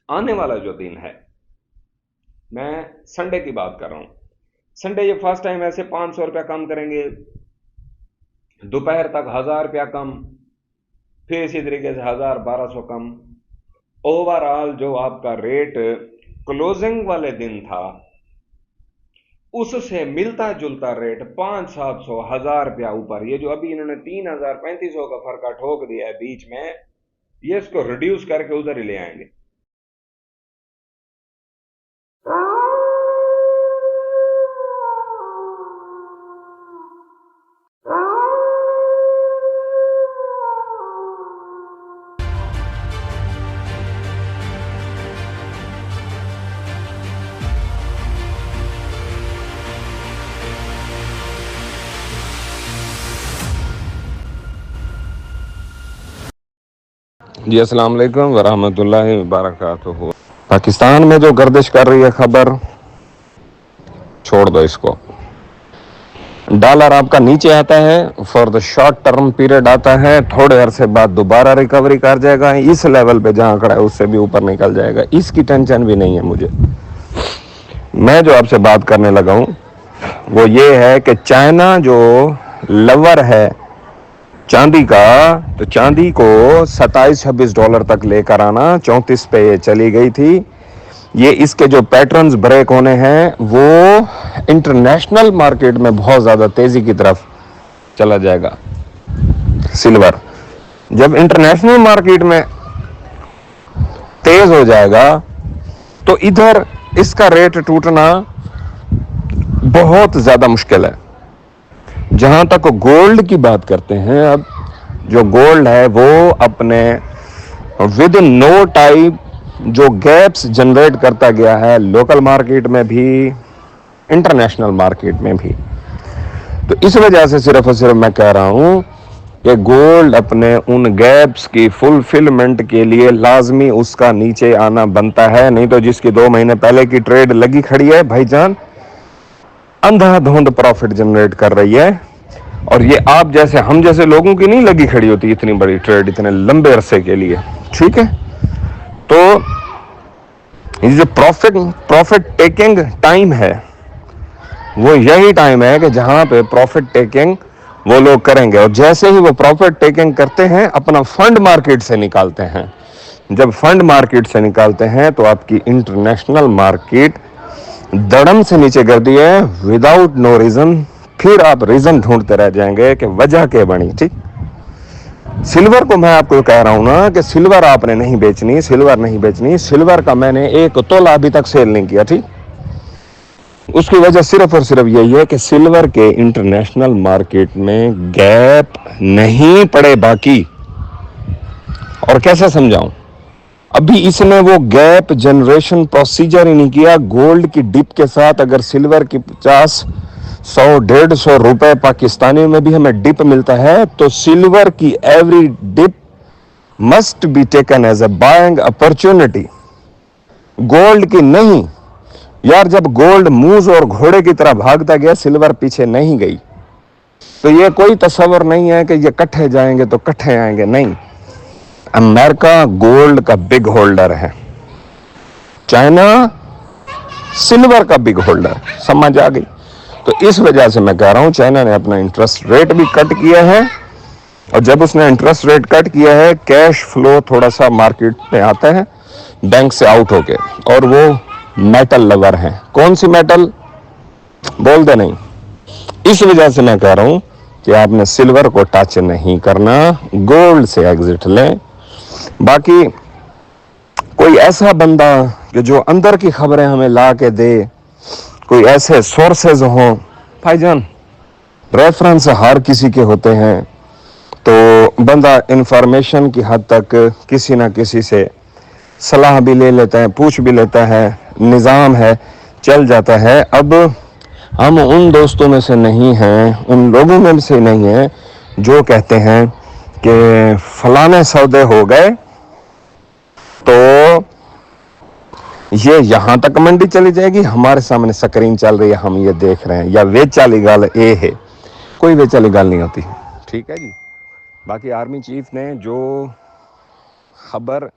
आने वाला जो दिन है, मैं संडे की बात कर रहा हूं। संडे ये फर्स्ट टाइम ऐसे 500 रुपया कम करेंगे, दोपहर तक 1000 रुपया कम, फिर इसी तरीके से 1000 1200 कम। ओवरऑल जो आपका रेट क्लोजिंग वाले दिन था उससे मिलता जुलता रेट 500 700 1000 रुपया ऊपर। ये जो अभी इन्होंने 3000 3500 का फर्क ठोक दिया है बीच में, ये इसको रिड्यूस करके उधर ही ले आएंगे। जी अस्सलाम वालेकुम वरहमतुल्लाहि वबरकातुहू। पाकिस्तान में जो गर्दिश कर रही है खबर, छोड़ दो इसको। डॉलर आपका नीचे आता है, for the short term period आता है, थोड़े अरसे बाद दोबारा रिकवरी कर जाएगा, इस लेवल पे जहां खड़ा है उससे भी ऊपर निकल जाएगा। इसकी टेंशन भी नहीं है मुझे। मैं जो आपसे बात करने लगा हूं वो ये है कि चाइना जो लवर है चांदी का, तो चांदी को 27-26 डॉलर तक लेकर आना, 34 पे ये चली गई थी। ये इसके जो पैटर्न्स ब्रेक होने हैं वो इंटरनेशनल मार्केट में बहुत ज्यादा तेजी की तरफ चला जाएगा। सिल्वर जब इंटरनेशनल मार्केट में तेज हो जाएगा तो इधर इसका रेट टूटना बहुत ज्यादा मुश्किल है। जहां तक गोल्ड की बात करते हैं, अब जो गोल्ड है वो अपने विद नो टाइप जो गैप्स जनरेट करता गया है, लोकल मार्केट में भी इंटरनेशनल मार्केट में भी। तो इस वजह से सिर्फ और सिर्फ मैं कह रहा हूं कि गोल्ड अपने उन गैप्स की फुलफिलमेंट के लिए लाजमी उसका नीचे आना बनता है। नहीं तो जिसकी 2 महीने पहले की ट्रेड लगी खड़ी है भाईजान, अंधाधुंध प्रॉफिट जनरेट कर रही है। और ये आप जैसे हम जैसे लोगों की नहीं लगी खड़ी होती इतनी बड़ी ट्रेड इतने लंबे अरसे के लिए, ठीक है। तो ये जो प्रॉफिट टेकिंग टाइम है वो यही टाइम है कि जहां पे प्रॉफिट टेकिंग वो लोग करेंगे, और जैसे ही वो प्रॉफिट टेकिंग करते हैं अपना फंड मार्केट से निकालते हैं। जब फंड मार्केट से निकालते हैं तो आपकी इंटरनेशनल मार्केट दड़म से नीचे कर दी है विदाउट नो रीजन। फिर आप रीजन ढूंढते रह जाएंगे कि वजह क्या बनी। ठीक, सिल्वर को मैं आपको कह रहा हूं ना कि सिल्वर आपने नहीं बेचनी, सिल्वर नहीं बेचनी। सिल्वर का मैंने 1 तोला अभी तक सेल नहीं किया। ठीक, उसकी वजह सिर्फ और सिर्फ यही है कि सिल्वर के इंटरनेशनल मार्केट में गैप नहीं पड़े बाकी। और कैसे समझाऊं, अभी इसने वो गैप जनरेशन प्रोसीजर ही नहीं किया। गोल्ड की डिप के साथ अगर सिल्वर की 50 100 150 रुपए पाकिस्तानी में भी हमें डिप मिलता है तो सिल्वर की every dip must be taken as a buying opportunity, gold की नहीं। यार जब गोल्ड मूज और घोड़े की तरह भागता गया, सिल्वर पीछे नहीं गई। तो ये कोई तस्वर नहीं है कि ये इकट्ठे जाएंगे तो इकट्ठे आएंगे, नहीं। अमेरिका गोल्ड का बिग होल्डर है, चाइना सिल्वर का बिग होल्डर, समझ आ गई। तो इस वजह से मैं कह रहा हूं चाइना ने अपना इंटरेस्ट रेट भी कट किया है, और जब उसने इंटरेस्ट रेट कट किया है कैश फ्लो थोड़ा सा मार्केट में आता है बैंक से आउट होके। और वो मेटल लवर है, कौन सी मेटल बोल दे नहीं। इस वजह से मैं कह रहा हूं कि आपने सिल्वर को टच नहीं करना, गोल्ड से एग्जिट लें। बाकी कोई ऐसा बंदा कि जो अंदर की खबरें हमें ला के दे, कोई ऐसे सोर्सेज हों भाईजान, रेफरेंस हर किसी के होते हैं। तो बंदा इंफॉर्मेशन की हद तक किसी ना किसी से सलाह भी ले लेता है, पूछ भी लेता है, निज़ाम है, चल जाता है। अब हम उन दोस्तों में से नहीं हैं, उन लोगों में से नहीं हैं जो कहते हैं कि फलाने सौदे हो गए तो ये यहां तक मंडी चली जाएगी, हमारे सामने स्क्रीन चल रही है, हम ये देख रहे हैं, या वेच वाली गल ये है। कोई वेच वाली गल नहीं होती, ठीक है जी। बाकी आर्मी चीफ ने जो खबर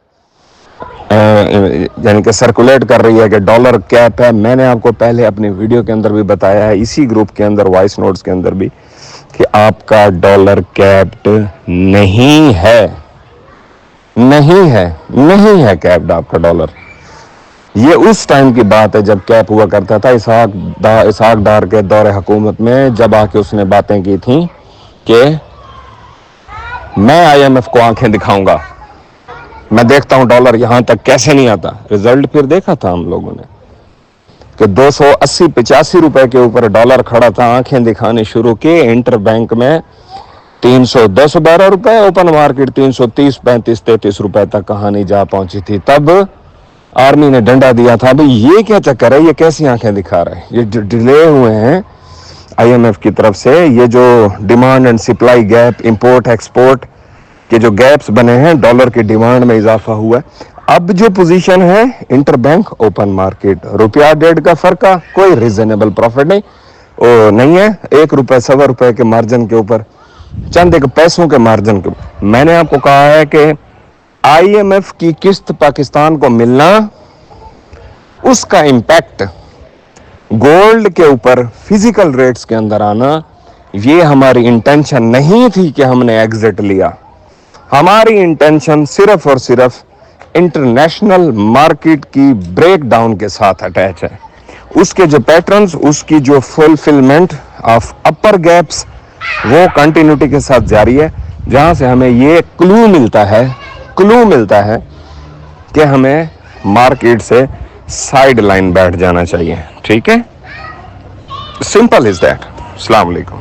यानी कि सर्कुलेट कर रही है कि डॉलर कैप है। मैंने आपको पहले अपनी वीडियो के अंदर भी बताया है, इसी ग्रुप के अंदर वॉइस नोट्स के अंदर भी, कि आपका डॉलर कैप्ड नहीं है, नहीं है कैप्ड आपका डॉलर। ये उस टाइम की बात है जब कैप हुआ करता था, इसहाक डार के दौरे हुकूमत में, जब आके उसने बातें की थी कि मैं IMF को आंखें दिखाऊंगा, मैं देखता हूं डॉलर यहां तक कैसे नहीं आता। रिजल्ट फिर देखा था हम लोगों ने कि 280-85 रुपए के ऊपर डॉलर खड़ा था, आंखें दिखाने शुरू की। इंटर बैंक में 310-12 रुपए, ओपन मार्केट 330-35-33 रुपए तक कहानी जा पहुंची थी। तब आर्मी ने डंडा दिया था, भाई ये क्या चक्कर है, ये कैसी आंखें दिखा रहे हैं, ये जो डिले हुए हैं IMF की तरफ से, ये जो demand and supply gap, import export के जो गैप्स बने हैं, डॉलर की डिमांड में इजाफा हुआ है। अब जो पोजीशन है इंटर बैंक ओपन मार्केट, रुपया 1.5 का फर्क का कोई रीजनेबल प्रॉफिट नहीं है, 1 रुपए 1.25 रुपए के मार्जिन के ऊपर, चंद एक पैसों के मार्जिन के ऊपर। मैंने आपको कहा है कि IMF की किस्त पाकिस्तान को मिलना, उसका इंपैक्ट गोल्ड के ऊपर फिजिकल रेट्स के अंदर आना, ये हमारी इंटेंशन नहीं थी कि हमने एग्जिट लिया। हमारी इंटेंशन सिर्फ और सिर्फ इंटरनेशनल मार्केट की ब्रेकडाउन के साथ अटैच है। उसके जो पैटर्न्स, उसकी जो फुलफिलमेंट ऑफ अपर गैप्स, वो कंटिन्यूटी के साथ जारी है, जहां से हमें ये क्लू मिलता है कि हमें मार्केट से साइड लाइन बैठ जाना चाहिए। ठीक है, सिंपल इज दैट। अस्सलाम वालेकुम।